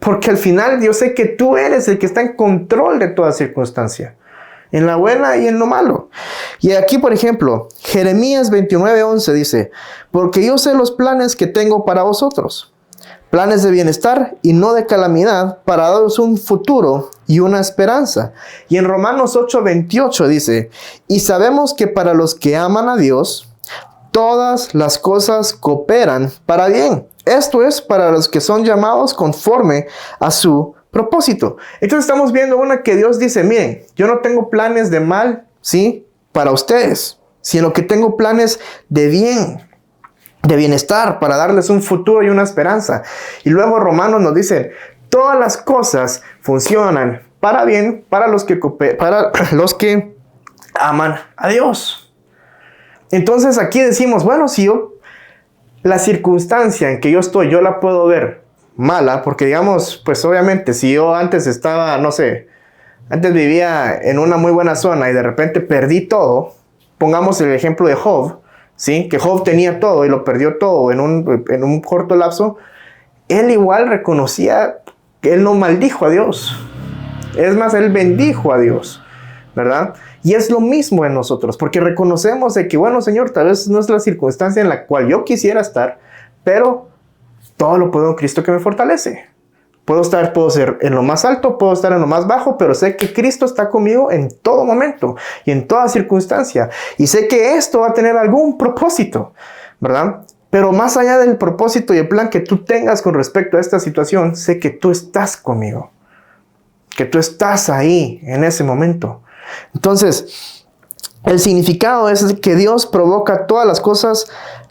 S1: Porque al final yo sé que tú eres el que está en control de toda circunstancia, en la buena y en lo malo. Y aquí, por ejemplo, Jeremías 29:11 dice, porque yo sé los planes que tengo para vosotros, planes de bienestar y no de calamidad, para daros un futuro y una esperanza. Y en Romanos 8:28 dice, y sabemos que para los que aman a Dios, todas las cosas cooperan para bien. Esto es para los que son llamados conforme a su propósito. Entonces estamos viendo que Dios dice, miren, yo no tengo planes de mal, ¿sí? Para ustedes, sino que tengo planes de bien, de bienestar, para darles un futuro y una esperanza. Y luego Romanos nos dice, todas las cosas funcionan para bien para los que aman a Dios. Entonces aquí decimos, bueno, si la circunstancia en que yo estoy, yo la puedo ver mala, porque digamos, pues obviamente, si yo antes estaba, no sé, antes vivía en una muy buena zona y de repente perdí todo, pongamos el ejemplo de Job, ¿sí? Que Job tenía todo y lo perdió todo en un corto lapso, él igual reconocía que él no maldijo a Dios, es más, él bendijo a Dios, ¿verdad? Y es lo mismo en nosotros, porque reconocemos de que, bueno, Señor, tal vez no es la circunstancia en la cual yo quisiera estar, pero todo lo puedo en Cristo que me fortalece. Puedo ser en lo más alto, puedo estar en lo más bajo, pero sé que Cristo está conmigo en todo momento y en toda circunstancia. Y sé que esto va a tener algún propósito, ¿verdad? Pero más allá del propósito y el plan que tú tengas con respecto a esta situación, sé que tú estás conmigo, que tú estás ahí en ese momento. Entonces, el significado es que Dios provoca todas las cosas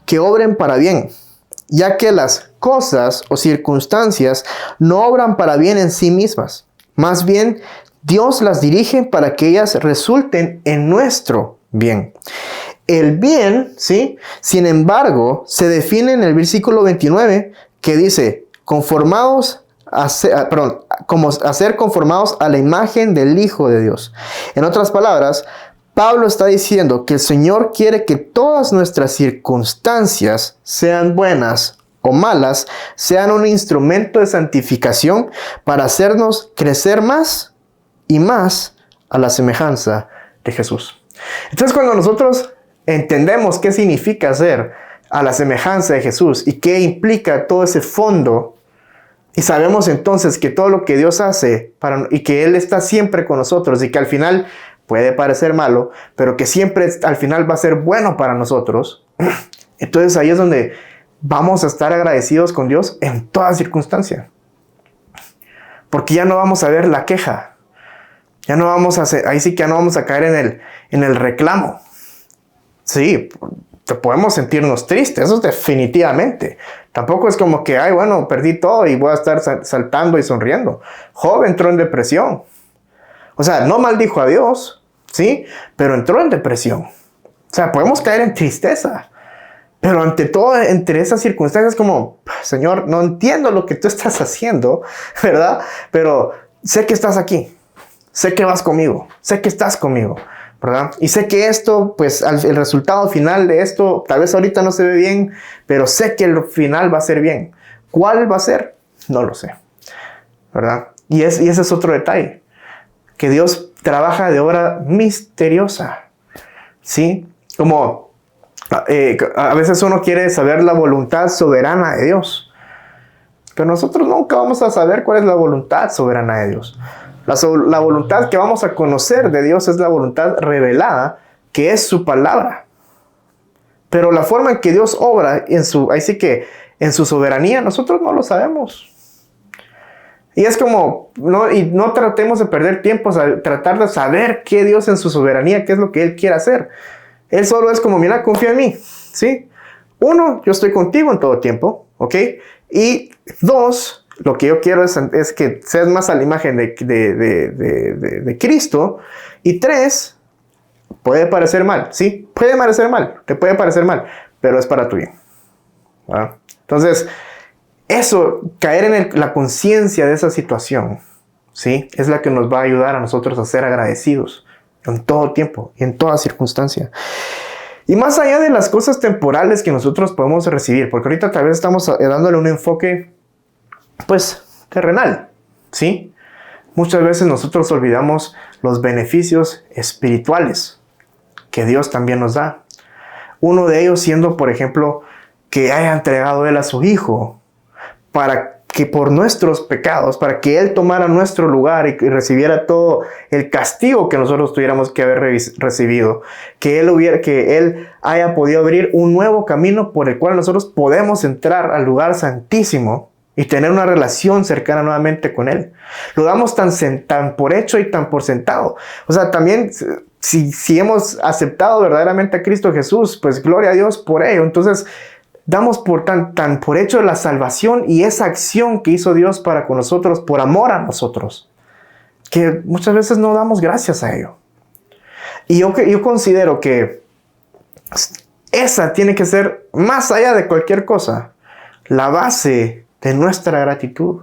S1: que obren para bien, ya que las cosas o circunstancias no obran para bien en sí mismas. Más bien, Dios las dirige para que ellas resulten en nuestro bien.
S2: El bien, ¿sí? Sin embargo, se define en el versículo 29 que dice, a ser conformados a la imagen del Hijo de Dios. En otras palabras, Pablo está diciendo que el Señor quiere que todas nuestras circunstancias, sean buenas o malas, sean un instrumento de santificación para hacernos crecer más y más a la semejanza de Jesús. Entonces, cuando nosotros entendemos qué significa ser a la semejanza de Jesús y qué implica todo ese fondo, y sabemos entonces que todo lo que Dios hace y que Él está siempre con nosotros y que al final puede parecer malo, pero que siempre al final va a ser bueno para nosotros, entonces ahí es donde vamos a estar agradecidos con Dios en toda circunstancia. Porque ya no vamos a ver la queja. Ahí sí que ya no vamos a caer en el reclamo. Sí, podemos sentirnos tristes, eso es definitivamente. Tampoco es como que, ay, bueno, perdí todo y voy a estar saltando y sonriendo. Job entró en depresión. O sea, no maldijo a Dios, ¿sí? Pero entró en depresión. O sea, podemos caer en tristeza. Pero ante todo, entre esas circunstancias, como, Señor, no entiendo lo que tú estás haciendo, ¿verdad? Pero sé que estás aquí. Sé que vas conmigo. Sé que estás conmigo, ¿verdad? Y sé que esto, pues, el resultado final de esto, tal vez ahorita no se ve bien, pero sé que el final va a ser bien. ¿Cuál va a ser? No lo sé, ¿verdad? Y ese es otro detalle. Que Dios trabaja de obra misteriosa, ¿sí? Como a veces uno quiere saber la voluntad soberana de Dios, pero nosotros nunca vamos a saber cuál es la voluntad soberana de Dios. La voluntad que vamos a conocer de Dios es la voluntad revelada, que es su palabra. Pero la forma en que Dios obra en su soberanía, nosotros no lo sabemos. Y es como, no tratemos de perder tiempo a tratar de saber qué Dios en su soberanía, qué es lo que Él quiere hacer. Él solo es como, mira, confía en mí, ¿sí? 1, yo estoy contigo en todo tiempo, ¿ok? Y 2, lo que yo quiero es que seas más a la imagen de Cristo. Y 3, puede parecer mal, ¿sí? Puede parecer mal, te puede parecer mal, pero es para tu bien, ¿verdad? Entonces, eso, caer en la conciencia de esa situación, ¿sí? Es la que nos va a ayudar a nosotros a ser agradecidos en todo tiempo y en toda circunstancia. Y más allá de las cosas temporales que nosotros podemos recibir, porque ahorita tal vez estamos dándole un enfoque, pues, terrenal, ¿sí? Muchas veces nosotros olvidamos los beneficios espirituales que Dios también nos da. Uno de ellos siendo, por ejemplo, que haya entregado Él a su Hijo para que por nuestros pecados, para que Él tomara nuestro lugar y recibiera todo el castigo que nosotros tuviéramos que haber recibido, que Él haya podido abrir un nuevo camino por el cual nosotros podemos entrar al lugar santísimo y tener una relación cercana nuevamente con Él. Lo damos tan por hecho y tan por sentado. O sea, también si hemos aceptado verdaderamente a Cristo Jesús, pues gloria a Dios por ello. Entonces, damos tan por hecho la salvación y esa acción que hizo Dios para con nosotros, por amor a nosotros, que muchas veces no damos gracias a ello. Y yo considero que esa tiene que ser, más allá de cualquier cosa, la base de nuestra gratitud.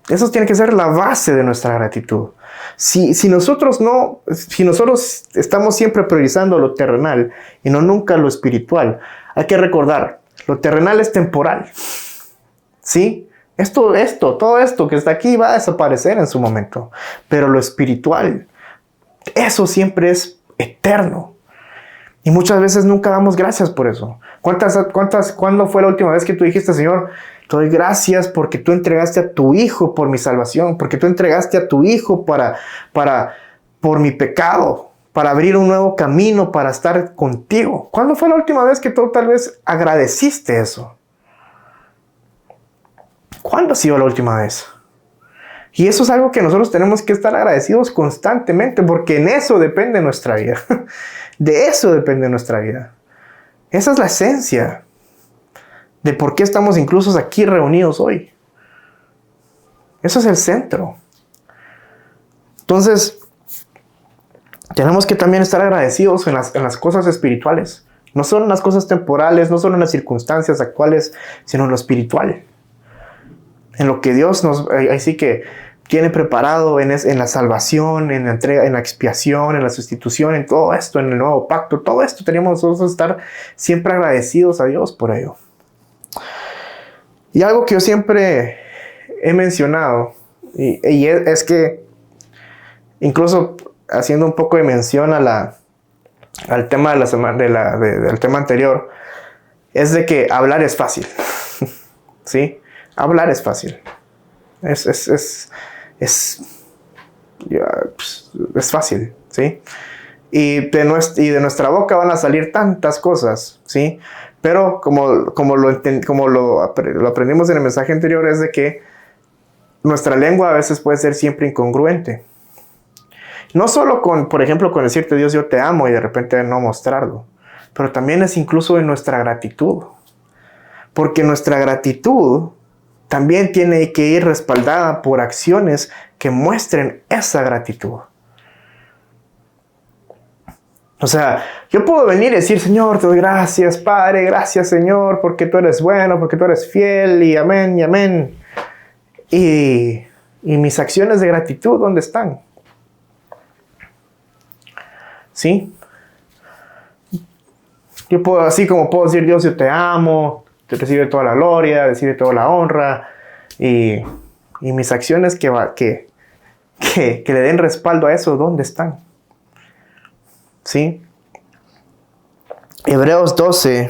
S2: Eso tiene que ser la base de nuestra gratitud. Si nosotros estamos siempre priorizando lo terrenal y no nunca lo espiritual, hay que recordar, lo terrenal es temporal, ¿sí? Todo esto que está aquí va a desaparecer en su momento, pero lo espiritual, eso siempre es eterno. Y muchas veces nunca damos gracias por eso. ¿Cuándo fue la última vez que tú dijiste, Señor, te doy gracias porque tú entregaste a tu Hijo por mi salvación, porque tú entregaste a tu Hijo por mi pecado, para abrir un nuevo camino, para estar contigo? ¿Cuándo fue la última vez que tú tal vez agradeciste eso? ¿Cuándo ha sido la última vez? Y eso es algo que nosotros tenemos que estar agradecidos constantemente, porque en eso depende nuestra vida. De eso depende nuestra vida. Esa es la esencia de por qué estamos incluso aquí reunidos hoy. Eso es el centro. Entonces,
S1: tenemos que también estar agradecidos en las cosas espirituales. No solo en las cosas temporales, no solo en las circunstancias actuales, sino en lo espiritual. En lo que Dios nos, así que tiene preparado en la salvación, en la entrega, en la expiación, en la sustitución, en todo esto, en el nuevo pacto. Todo esto tenemos nosotros que estar siempre agradecidos a Dios por ello. Y algo que yo siempre he mencionado, y es que, incluso haciendo un poco de mención al tema del tema anterior, es de que hablar es fácil. ¿Sí? Hablar es fácil. Es fácil, ¿sí? Y de nuestra boca van a salir tantas cosas, ¿sí? Pero como lo aprendimos en el mensaje anterior, es de que nuestra lengua a veces puede ser siempre incongruente. No solo por ejemplo, con decirte Dios yo te amo y de repente no mostrarlo, pero también es incluso en nuestra gratitud. Porque nuestra gratitud también tiene que ir respaldada por acciones que muestren esa gratitud. O sea, yo puedo venir y decir, Señor, te doy gracias, Padre, gracias, Señor, porque tú eres bueno, porque tú eres fiel, y amén, y amén. Y mis acciones de gratitud, ¿dónde están? ¿Sí? Yo puedo, así como puedo decir, Dios, yo te amo, te recibe toda la gloria, recibe toda la honra, y mis acciones que le den respaldo a eso, ¿dónde están? ¿Sí? Hebreos 12,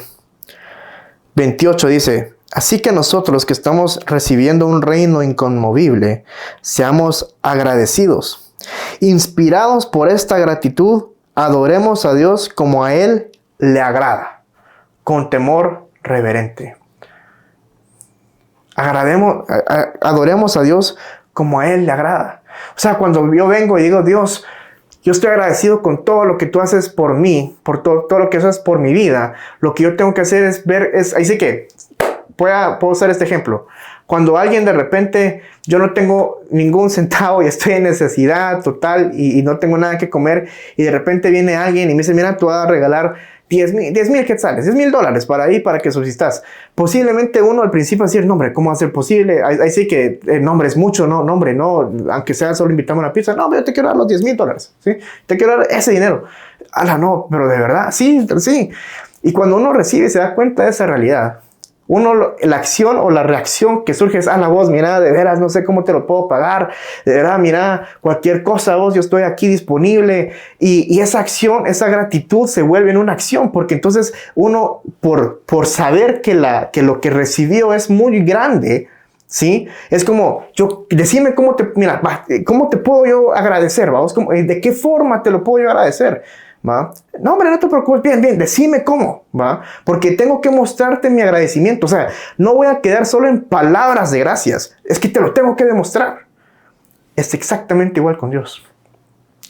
S1: 28 dice, así que nosotros que estamos recibiendo un reino inconmovible, seamos agradecidos. Inspirados por esta gratitud, adoremos a Dios como a Él le agrada, con temor reverente. Adoremos a Dios como a Él le agrada. O sea, cuando yo vengo y digo, Dios, yo estoy agradecido con todo lo que tú haces por mí, por todo lo que haces por mi vida. Lo que yo tengo que hacer es ver, ahí sí que puedo usar este ejemplo. Cuando alguien de repente, yo no tengo ningún centavo y estoy en necesidad total y no tengo nada que comer, y de repente viene alguien y me dice, mira, tú vas a regalar 10,000 quetzales, $10,000 para que subsistas. Posiblemente uno al principio va a decir, no hombre, ¿cómo va a ser posible? Ahí sí que, no hombre, es mucho, no hombre, no, aunque sea solo invitarme a una pizza, no hombre, yo te quiero dar los $10,000, ¿sí? Te quiero dar ese dinero. Ala, no, pero de verdad, sí. Y cuando uno recibe y se da cuenta de esa realidad, la acción o la reacción que surge es, la voz, mira, de veras, no sé cómo te lo puedo pagar, de verdad, mira, cualquier cosa, vos, yo estoy aquí disponible, y esa acción, esa gratitud se vuelve en una acción, porque entonces uno, por saber que lo que recibió es muy grande, ¿sí? Es como, decime cómo te puedo yo agradecer, vamos, ¿de qué forma te lo puedo yo agradecer? ¿Va? No, hombre, no te preocupes, bien, decime cómo, ¿va? Porque tengo que mostrarte mi agradecimiento. O sea, no voy a quedar solo en palabras de gracias, es que te lo tengo que demostrar. Es exactamente igual con Dios.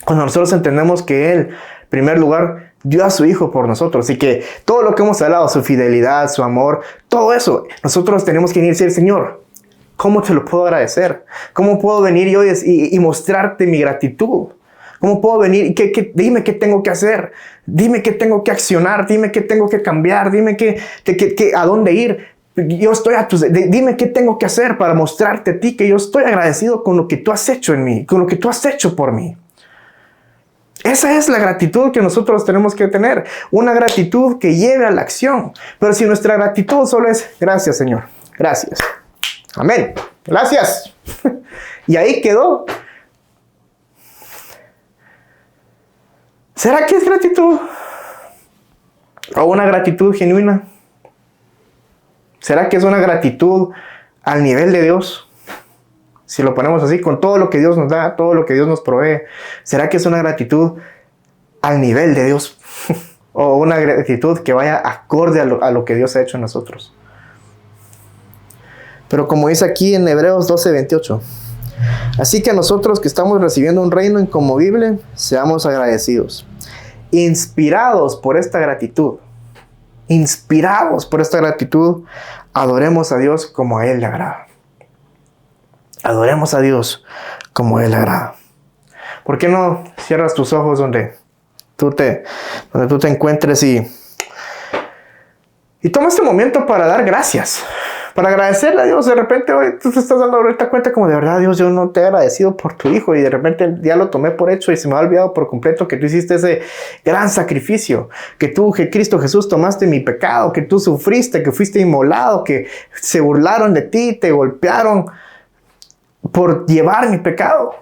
S1: Cuando nosotros entendemos que Él, en primer lugar, dio a su Hijo por nosotros, y que todo lo que hemos hablado, su fidelidad, su amor, todo eso, nosotros tenemos que ir y decir, Señor, ¿cómo te lo puedo agradecer? ¿Cómo puedo venir yo y mostrarte mi gratitud? ¿Cómo puedo venir? Dime qué tengo que hacer. Dime qué tengo que accionar. Dime qué tengo que cambiar. Dime a dónde ir. Yo estoy dime qué tengo que hacer para mostrarte a ti que yo estoy agradecido con lo que tú has hecho en mí, con lo que tú has hecho por mí. Esa es la gratitud que nosotros tenemos que tener. Una gratitud que lleve a la acción. Pero si nuestra gratitud solo es, gracias, Señor. Gracias. Amén. Gracias. Y ahí quedó. ¿Será que es gratitud? ¿O una gratitud genuina? ¿Será que es una gratitud al nivel de Dios? Si lo ponemos así, con todo lo que Dios nos da, todo lo que Dios nos provee, ¿será que es una gratitud al nivel de Dios? ¿O una gratitud que vaya acorde a lo que Dios ha hecho en nosotros? Pero como dice aquí en Hebreos 12, 28, así que nosotros que estamos recibiendo un reino inconmovible, seamos agradecidos. Inspirados por esta gratitud, adoremos a Dios como a Él le agrada. Adoremos a Dios como a Él le agrada. ¿Por qué no cierras tus ojos donde
S2: donde tú te encuentres y toma este momento para dar gracias, para agradecerle a Dios. De repente hoy tú te estás dando ahorita cuenta como de verdad, Dios, yo no te he agradecido por tu hijo y de repente ya lo tomé por hecho y se me ha olvidado por completo que tú hiciste ese gran sacrificio, que Cristo Jesús tomaste mi pecado, que tú sufriste, que fuiste inmolado, que se burlaron de ti, te golpearon por llevar mi pecado.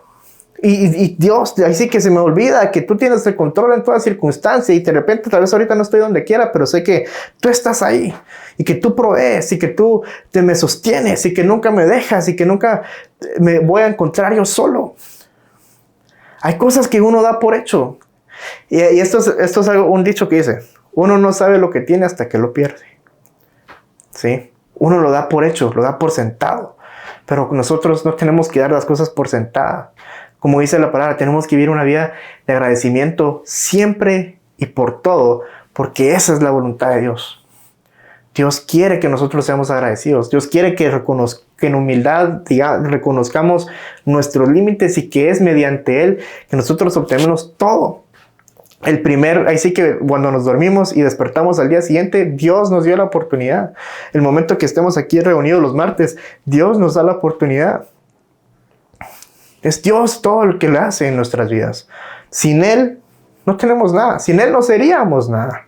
S2: Y Dios, ahí sí que se me olvida que tú tienes el control en toda circunstancia y de repente tal vez ahorita no estoy donde quiera, pero sé que tú estás ahí y que tú provees y que tú me sostienes y que nunca me dejas y que nunca me voy a encontrar yo solo. Hay cosas que uno da por hecho y esto es un dicho que dice, uno no sabe lo que tiene hasta que lo pierde. ¿Sí? Uno lo da por hecho, lo da por sentado, pero nosotros no tenemos que dar las cosas por sentada. Como dice la palabra, tenemos que vivir una vida de agradecimiento siempre y por todo, porque esa es la voluntad de Dios. Dios quiere que nosotros seamos agradecidos. Dios quiere que en humildad reconozcamos nuestros límites y que es mediante Él que nosotros obtenemos todo. Ahí sí que cuando nos dormimos y despertamos al día siguiente, Dios nos dio la oportunidad. El momento que estemos aquí reunidos los martes, Dios nos da la oportunidad. Es Dios todo lo que le hace en nuestras vidas. Sin Él no tenemos nada. Sin Él no seríamos nada.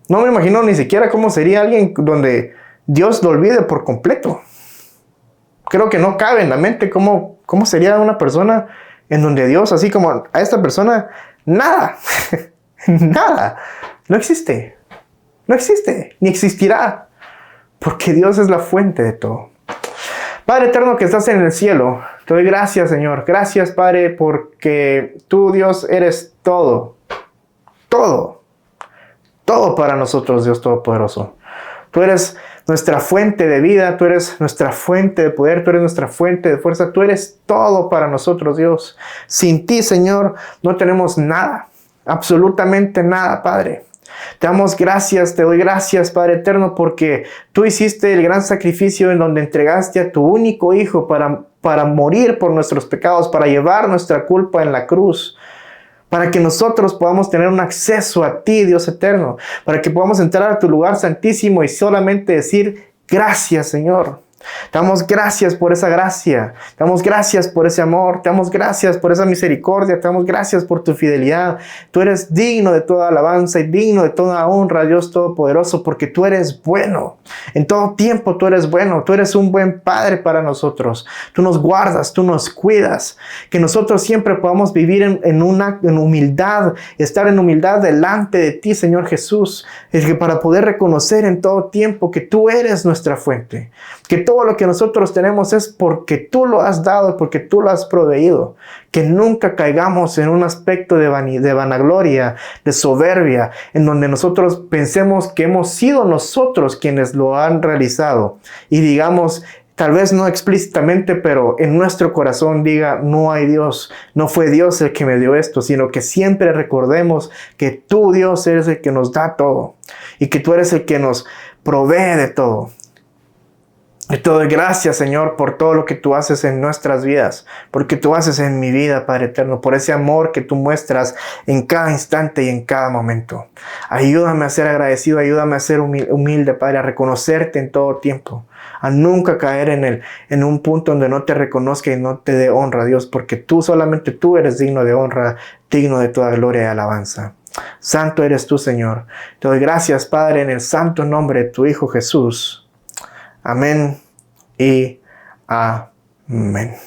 S2: No me imagino ni siquiera cómo sería alguien donde Dios lo olvide por completo. Creo que no cabe en la mente cómo sería una persona en donde Dios, así como a esta persona, nada. Nada. No existe. No existe. Ni existirá. Porque Dios es la fuente de todo. Padre eterno que estás en el cielo, te doy gracias, Señor. Gracias, Padre, porque tú, Dios, eres todo. Todo. Todo para nosotros, Dios Todopoderoso. Tú eres nuestra fuente de vida, tú eres nuestra fuente de poder, tú eres nuestra fuente de fuerza. Tú eres todo para nosotros, Dios. Sin ti, Señor, no tenemos nada. Absolutamente nada, Padre. Te damos gracias, te doy gracias, Padre eterno, porque tú hiciste el gran sacrificio en donde entregaste a tu único Hijo para morir por nuestros pecados, para llevar nuestra culpa en la cruz, para que nosotros podamos tener un acceso a ti, Dios eterno, para que podamos entrar a tu lugar santísimo y solamente decir gracias, Señor. Te damos gracias por esa gracia, te damos gracias por ese amor, te damos gracias por esa misericordia, te damos gracias por tu fidelidad. Tú eres digno de toda alabanza y digno de toda honra, Dios Todopoderoso, porque tú eres bueno. En todo tiempo tú eres bueno, tú eres un buen Padre para nosotros. Tú nos guardas, tú nos cuidas. Que nosotros siempre podamos vivir en humildad, estar en humildad delante de ti, Señor Jesús, es que para poder reconocer en todo tiempo que tú eres nuestra fuente, que todo lo que nosotros tenemos es porque tú lo has dado, porque tú lo has proveído. Que nunca caigamos en un aspecto de vanagloria, de soberbia, en donde nosotros pensemos que hemos sido nosotros quienes lo han realizado. Y digamos, tal vez no explícitamente, pero en nuestro corazón diga, no hay Dios, no fue Dios el que me dio esto, sino que siempre recordemos que tú, Dios, eres el que nos da todo y que tú eres el que nos provee de todo. Y te doy gracias, Señor, por todo lo que tú haces en nuestras vidas, porque tú haces en mi vida, Padre eterno, por ese amor que tú muestras en cada instante y en cada momento. Ayúdame a ser agradecido, ayúdame a ser humilde, Padre, a reconocerte en todo tiempo, a nunca caer en un punto donde no te reconozca y no te dé honra, Dios, porque solamente tú eres digno de honra, digno de toda gloria y alabanza. Santo eres tú, Señor. Te doy gracias, Padre, en el santo nombre de tu Hijo Jesús. Amén y amén.